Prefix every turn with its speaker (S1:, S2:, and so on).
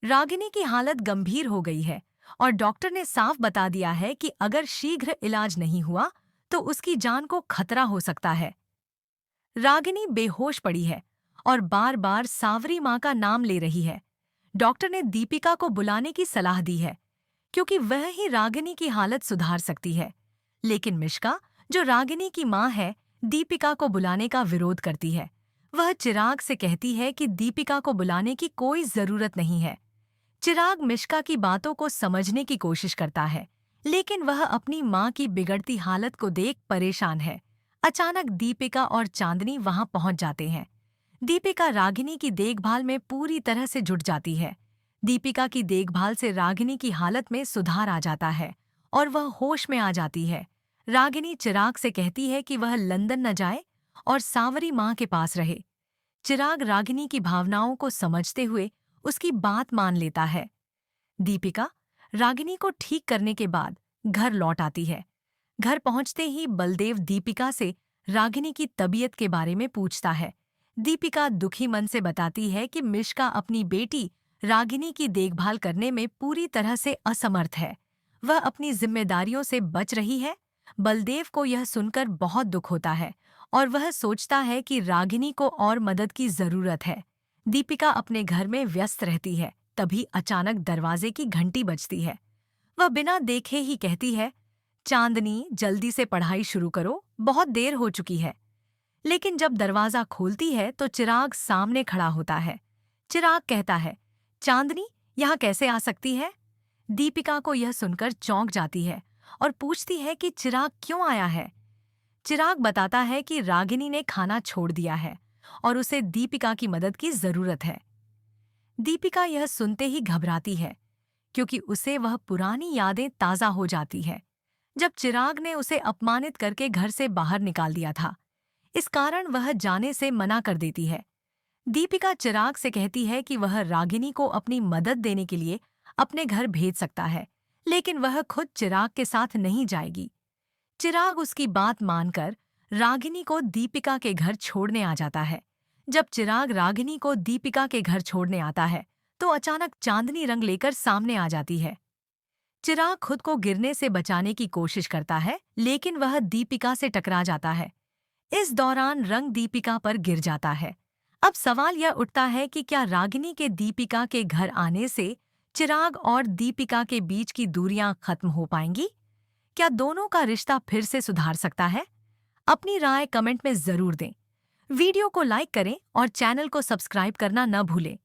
S1: रागिनी की हालत गंभीर हो गई है और डॉक्टर ने साफ बता दिया है कि अगर शीघ्र इलाज नहीं हुआ तो उसकी जान को खतरा हो सकता है। रागिनी बेहोश पड़ी है और बार बार सावरी माँ का नाम ले रही है। डॉक्टर ने दीपिका को बुलाने की सलाह दी है क्योंकि वह ही रागिनी की हालत सुधार सकती है। लेकिन मिश्का, जो रागिनी की माँ है, दीपिका को बुलाने का विरोध करती है। वह चिराग से कहती है कि दीपिका को बुलाने की कोई जरूरत नहीं है। चिराग मिश्का की बातों को समझने की कोशिश करता है, लेकिन वह अपनी माँ की बिगड़ती हालत को देख परेशान है। अचानक दीपिका और चांदनी वहां पहुंच जाते हैं। दीपिका रागिनी की देखभाल में पूरी तरह से जुट जाती है। दीपिका की देखभाल से रागिनी की हालत में सुधार आ जाता है और वह होश में आ जाती है। रागिनी चिराग से कहती है कि वह लंदन न जाए और सावरी माँ के पास रहे। चिराग रागिनी की भावनाओं को समझते हुए उसकी बात मान लेता है। दीपिका रागिनी को ठीक करने के बाद घर लौट आती है। घर पहुंचते ही बलदेव दीपिका से रागिनी की तबीयत के बारे में पूछता है। दीपिका दुखी मन से बताती है कि मिश्का अपनी बेटी रागिनी की देखभाल करने में पूरी तरह से असमर्थ है। वह अपनी जिम्मेदारियों से बच रही है। बलदेव को यह सुनकर बहुत दुख होता है और वह सोचता है कि रागिनी को और मदद की जरूरत है। दीपिका अपने घर में व्यस्त रहती है। तभी अचानक दरवाजे की घंटी बजती है। वह बिना देखे ही कहती है, चांदनी, जल्दी से पढ़ाई शुरू करो, बहुत देर हो चुकी है। लेकिन जब दरवाजा खोलती है तो चिराग सामने खड़ा होता है। चिराग कहता है, चांदनी यहाँ कैसे आ सकती है? दीपिका को यह सुनकर चौंक जाती है और पूछती है कि चिराग क्यों आया है। चिराग बताता है कि रागिनी ने खाना छोड़ दिया है और उसे दीपिका की मदद की जरूरत है। दीपिका यह सुनते ही घबराती है क्योंकि उसे वह पुरानी यादें ताज़ा हो जाती है जब चिराग ने उसे अपमानित करके घर से बाहर निकाल दिया था। इस कारण वह जाने से मना कर देती है। दीपिका चिराग से कहती है कि वह रागिनी को अपनी मदद देने के लिए अपने घर भेज सकता है, लेकिन वह खुद चिराग के साथ नहीं जाएगी। चिराग उसकी बात मानकर रागिनी को दीपिका के घर छोड़ने आ जाता है। जब चिराग रागिनी को दीपिका के घर छोड़ने आता है तो अचानक चांदनी रंग लेकर सामने आ जाती है। चिराग खुद को गिरने से बचाने की कोशिश करता है, लेकिन वह दीपिका से टकरा जाता है। इस दौरान रंग दीपिका पर गिर जाता है। अब सवाल यह उठता है कि क्या रागिनी के दीपिका के घर आने से चिराग और दीपिका के बीच की दूरियां खत्म हो पाएंगी? क्या दोनों का रिश्ता फिर से सुधार सकता है? अपनी राय कमेंट में जरूर दें। वीडियो को लाइक करें और चैनल को सब्सक्राइब करना न भूलें।